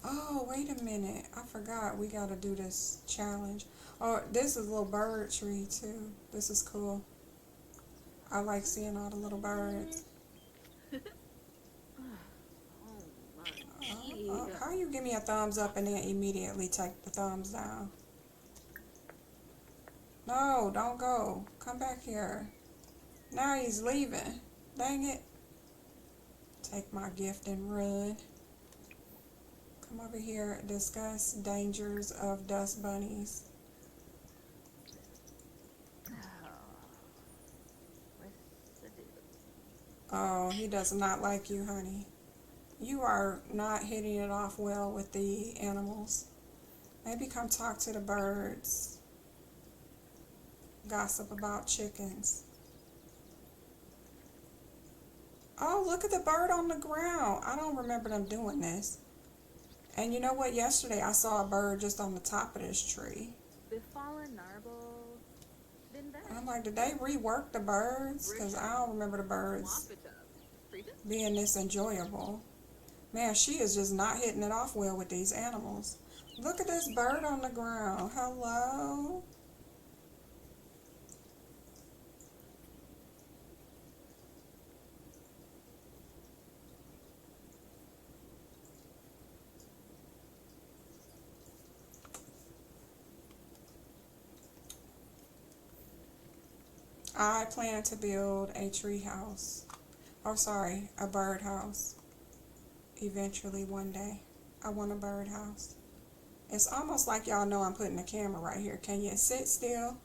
Oh, wait a minute. I forgot. We got to do this challenge. Oh, this is a little bird tree too. This is cool. I like seeing all the little birds. How you give me a thumbs up and then immediately take the thumbs down? No, don't go. Come back here. Now he's leaving. Dang it. Take my gift and run. Come over here. Discuss dangers of dust bunnies. Oh, he does not like you, honey. You are not hitting it off well with the animals. Maybe come talk to the birds. Gossip about chickens. Oh, look at the bird on the ground. I don't remember them doing this. And you know what? Yesterday I saw a bird just on the top of this tree. And I'm like, did they rework the birds? Because I don't remember the birds being this enjoyable. Man, she is just not hitting it off well with these animals. Look at this bird on the ground. Hello? I plan to build a tree house. Oh, sorry, a bird house. Eventually, one day. I want a bird house. It's almost like y'all know I'm putting the camera right here. Can you sit still?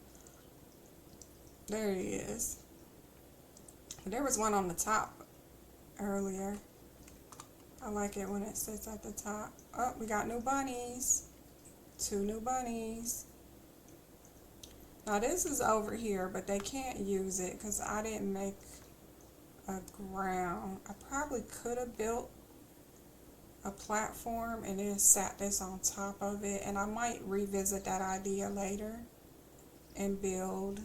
There he is. There was one on the top earlier. I like it when it sits at the top. Oh, we got new bunnies. 2 new bunnies. Now this is over here, but they can't use it because I didn't make a ground. I probably could have built a platform and then sat this on top of it, and I might revisit that idea later and build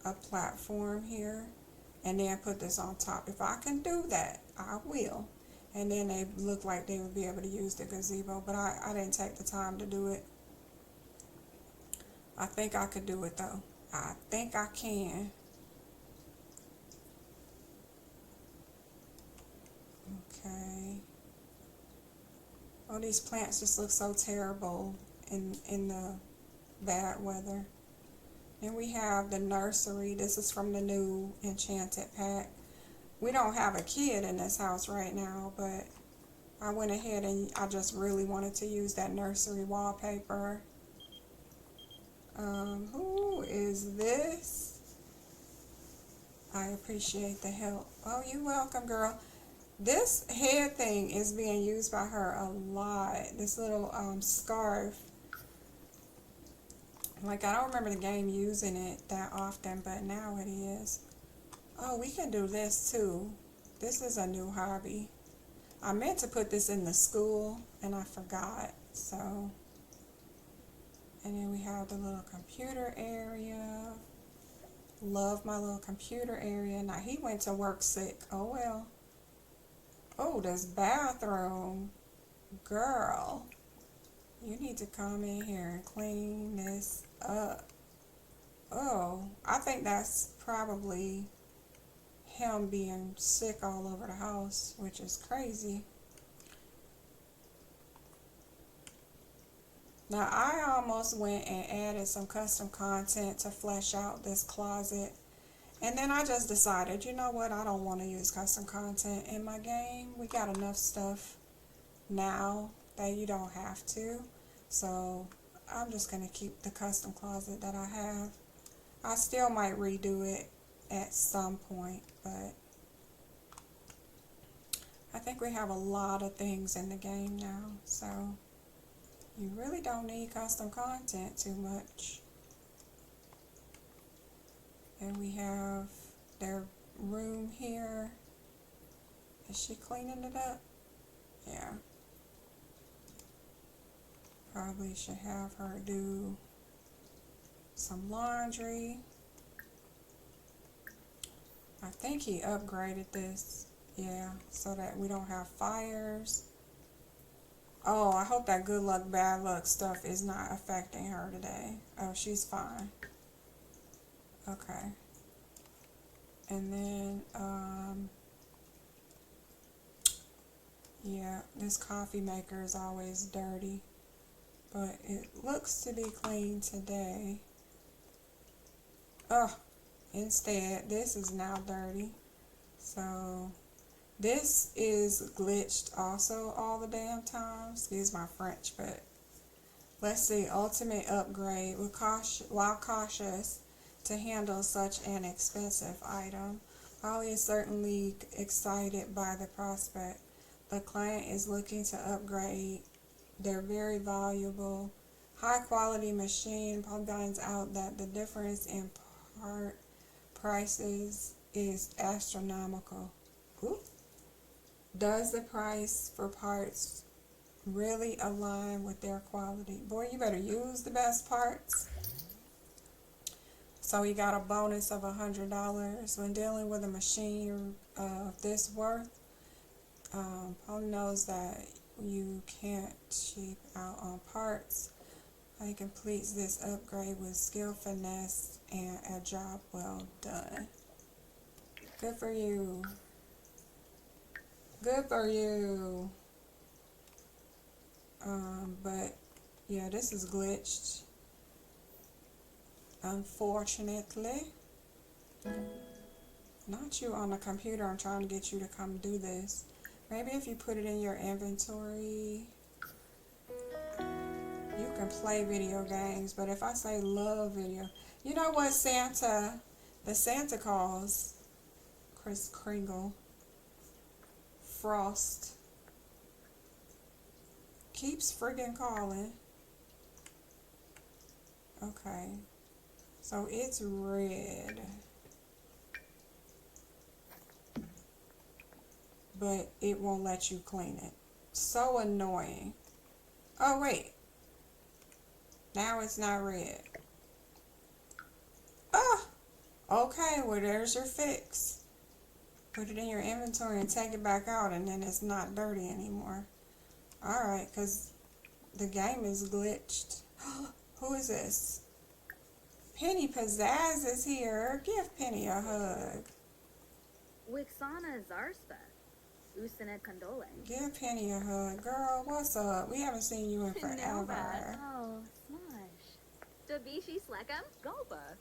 a platform here and then put this on top. If I can do that, I will. And then they look like they would be able to use the gazebo, but I didn't take the time to do it. I think I could do it though. I think I can. Okay. Oh, these plants just look so terrible in the bad weather. And we have the nursery. This is from the new Enchanted pack. We don't have a kid in this house right now, but I went ahead and I just really wanted to use that nursery wallpaper. Who is this? I appreciate the help. Oh, you're welcome, girl. This head thing is being used by her a lot. This little scarf. Like, I don't remember the game using it that often, but now it is. Oh, we can do this too. This is a new hobby. I meant to put this in the school and I forgot. So And then we have the little computer area. Love my little computer area. Now he went to work sick. Oh well. Oh, this bathroom. Girl, you need to come in here and clean this up. Oh, I think that's probably him being sick all over the house, which is crazy. Now, I almost went and added some custom content to flesh out this closet. And then I just decided, you know what, I don't want to use custom content in my game. We got enough stuff now that you don't have to. So I'm just going to keep the custom closet that I have. I still might redo it at some point, but I think we have a lot of things in the game now, so you really don't need custom content too much. And we have their room here. Is she cleaning it up? Yeah. Probably should have her do some laundry. I think he upgraded this. Yeah, so that we don't have fires. Oh, I hope that good luck, bad luck stuff is not affecting her today. Oh, she's fine. Okay. And then, yeah, this coffee maker is always dirty. But it looks to be clean today. Oh, instead, this is now dirty. So this is glitched also all the damn time. Excuse my French, but let's see. Ultimate upgrade while cautious to handle such an expensive item. Holly is certainly excited by the prospect. The client is looking to upgrade their very valuable, high-quality machine. Paul finds out that the difference in part prices is astronomical. Ooh. Does the price for parts really align with their quality? Boy, you better use the best parts. So he got a bonus of $100 when dealing with a machine of this worth. Paul knows that you can't cheap out on parts. He completes this upgrade with skill, finesse, and a job well done. Good for you. Good for you. But yeah, this is glitched. Unfortunately. Not you on the computer. I'm trying to get you to come do this. Maybe if you put it in your inventory, you can play video games. But if I say love video, you know what Santa, the Santa Claus, Kris Kringle, Frost, keeps friggin' calling. Okay. So it's red. But it won't let you clean it. So annoying. Oh, wait. Now it's not red. Oh, okay. Well, there's your fix. Put it in your inventory and take it back out, and then it's not dirty anymore. Alright, because the game is glitched. Who is this? Penny Pizzazz is here. Give Penny a hug. Wixana Zarspa. Usana Condole. Give Penny a hug. Girl, what's up? We haven't seen you in forever. Oh, smush. Dabishi Slekam? Golpa.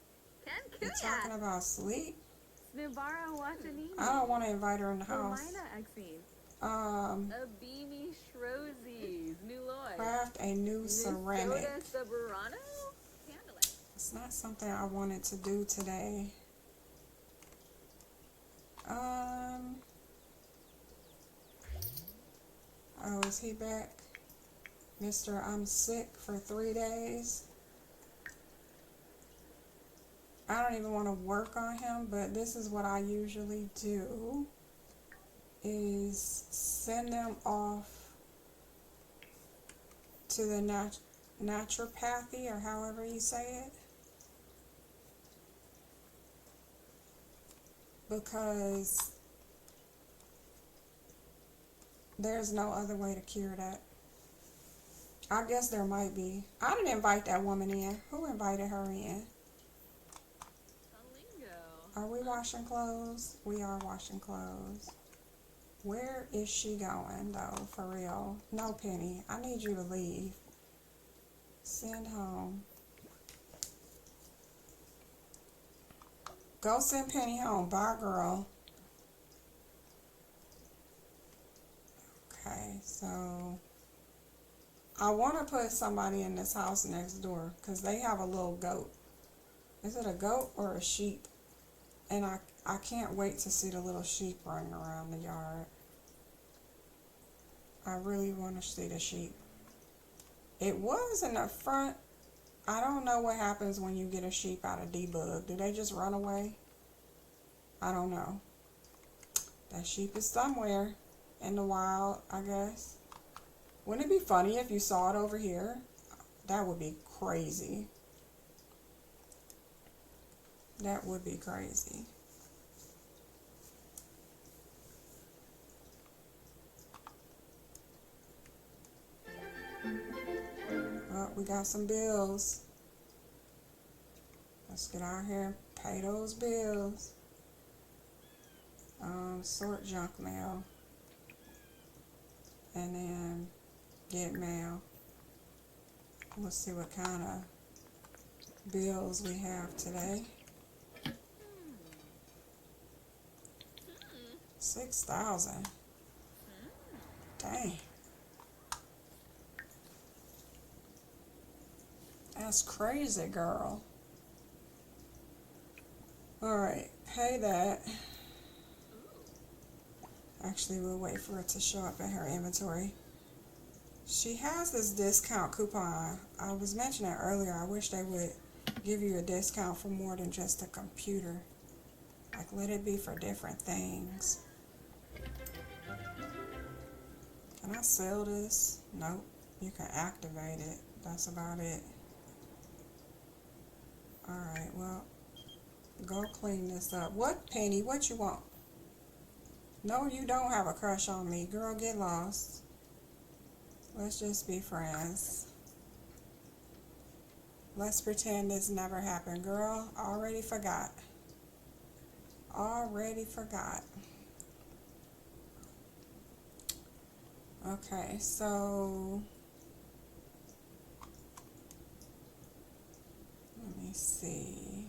Ken You talking Kuya. about sleep? Snubara Watanini. I don't want to invite her in the house. Elina Exine. Abimi Shrozes. Nuloy. Craft a new ceramic. Nusoda Saburano? Handling. It's not something I wanted to do today. Oh, is he back? Mr. I'm sick for 3 days. I don't even want to work on him, but this is what I usually do, is send them off to the naturopathy, or however you say it, because there's no other way to cure that. I guess there might be. I didn't invite that woman in. Who invited her in? Are we washing clothes? We are washing clothes. Where is she going, though, for real? No, Penny, I need you to leave. Send home. Go send Penny home. Bye, girl. Okay, so I want to put somebody in this house next door because they have a little goat. Is it a goat or a sheep? And I can't wait to see the little sheep running around the yard. I really want to see the sheep. It was in the front. I don't know what happens when you get a sheep out of debug. Do they just run away? I don't know. That sheep is somewhere in the wild, I guess. Wouldn't it be funny if you saw it over here? That would be crazy. That would be crazy. Well, we got some bills. Let's get out here and pay those bills. Sort junk mail. And then get mail. Let's see what kind of bills we have today. 6,000. Dang. That's crazy, girl. Alright, pay that. Actually, we'll wait for it to show up in her inventory. She has this discount coupon. I was mentioning earlier, I wish they would give you a discount for more than just a computer. Like, let it be for different things. Can I sell this? Nope. You can activate it. That's about it. Alright, well, go clean this up. What, Penny? What you want? No, you don't have a crush on me. Girl, get lost. Let's just be friends. Let's pretend this never happened. Girl, already forgot. Already forgot. Okay, so let me see.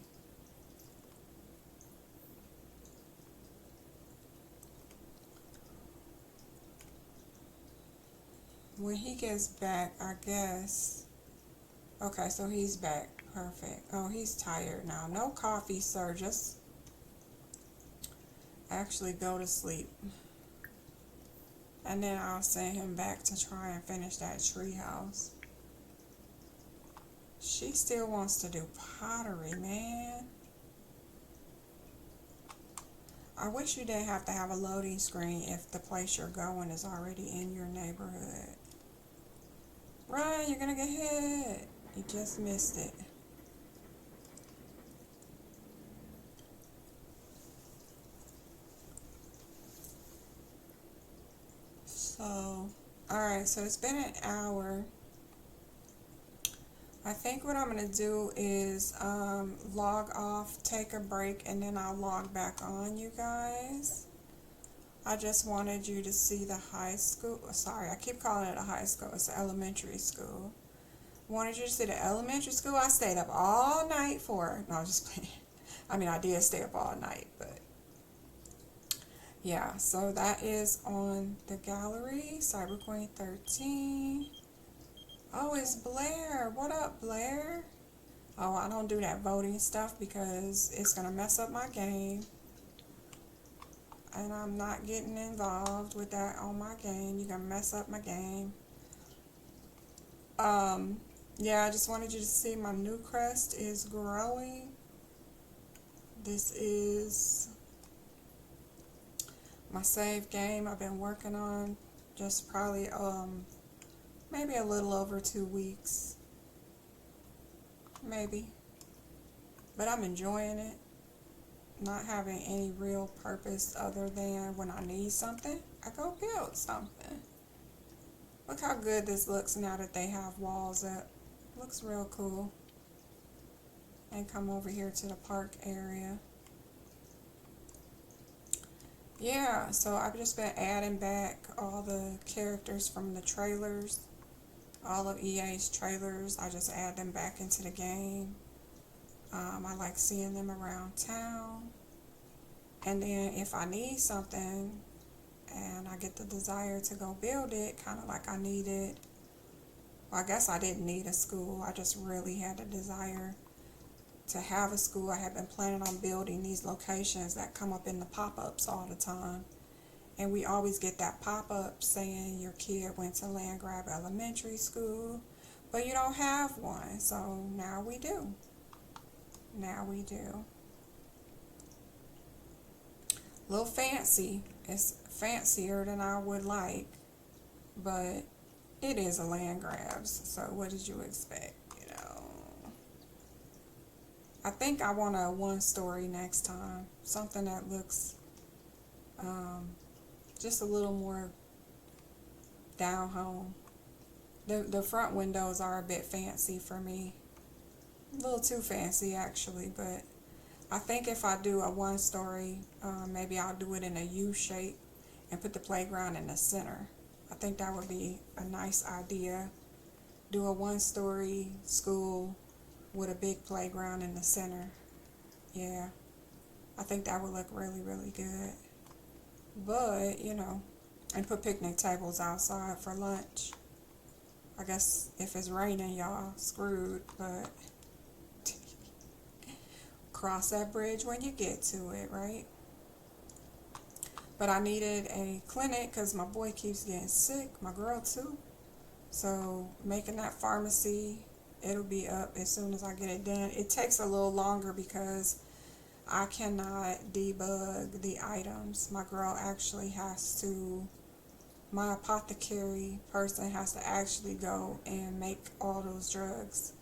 When he gets back, I guess. Okay, so he's back. Perfect. Oh, he's tired now. No coffee, sir. Just actually go to sleep. And then I'll send him back to try and finish that tree house. She still wants to do pottery, man. I wish you didn't have to have a loading screen if the place you're going is already in your neighborhood. Run, you're gonna get hit. You just missed it. So, alright, so it's been an hour. I think what I'm gonna do is log off, take a break, and then I'll log back on, you guys. I just wanted you to see the high school. Sorry, I keep calling it a high school. It's an elementary school. Wanted you to see the elementary school I stayed up all night for. No, I'm just playing. I mean, I did stay up all night, but yeah. So that is on the gallery. Cyber Queen 13. Oh, it's Blair. What up, Blair? Oh, I don't do that voting stuff because it's going to mess up my game. And I'm not getting involved with that on my game. You're going to mess up my game. Yeah, I just wanted you to see my new crest is growing. This is my save game I've been working on just probably maybe a little over 2 weeks. maybe. But I'm enjoying it. Not having any real purpose other than when I need something, I go build something. Look how good this looks now that they have walls up. Looks real cool. And come over here to the park area. Yeah, so I've just been adding back all the characters from the trailers. All of EA's trailers, I just add them back into the game. I like seeing them around town. And then if I need something and I get the desire to go build it, kind of like I needed, well, I guess I didn't need a school. I just really had a desire to have a school. I had been planning on building these locations that come up in the pop-ups all the time. And we always get that pop-up saying your kid went to Land Grab Elementary School, but you don't have one. So now we do. Now we do. A little fancy. It's fancier than I would like, but it is a land grabs. So what did you expect? You know, I think I want a one-story next time. Something that looks just a little more down home. The front windows are a bit fancy for me. A little too fancy actually, but I think if I do a one-story, maybe I'll do it in a U shape and put the playground in the center. I think that would be a nice idea. Do a one-story school with a big playground in the center. Yeah, I think that would look really, really good. But, you know, and put picnic tables outside for lunch. I guess if it's raining, y'all screwed, but cross that bridge when you get to it, right? But I needed a clinic because my boy keeps getting sick, my girl too. So making that pharmacy, it'll be up as soon as I get it done. It takes a little longer because I cannot debug the items. My girl actually has to, my apothecary person has to actually go and make all those drugs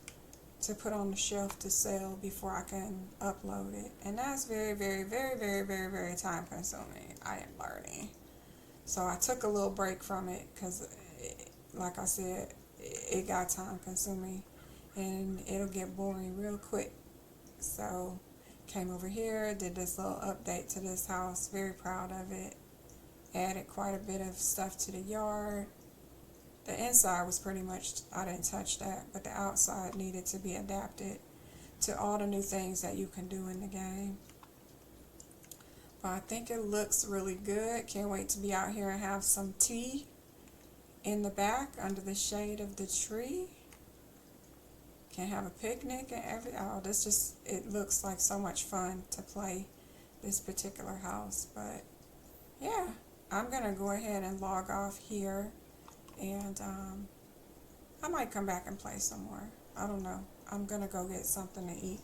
to put on the shelf to sell before I can upload it. And that's very, very, very, very, very, very time consuming. I am learning. So I took a little break from it because, like I said, it got time consuming and it'll get boring real quick. So came over here, did this little update to this house. Very proud of it. Added quite a bit of stuff to the yard. The inside was pretty much, I didn't touch that, but the outside needed to be adapted to all the new things that you can do in the game. But I think it looks really good. Can't wait to be out here and have some tea in the back under the shade of the tree. Can have a picnic and this just, it looks like so much fun to play this particular house. But yeah, I'm going to go ahead and log off here. And I might come back and play some more. I don't know. I'm going to go get something to eat.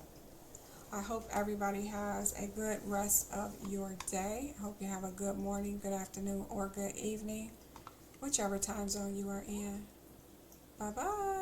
I hope everybody has a good rest of your day. I hope you have a good morning, good afternoon, or good evening, whichever time zone you are in. Bye-bye.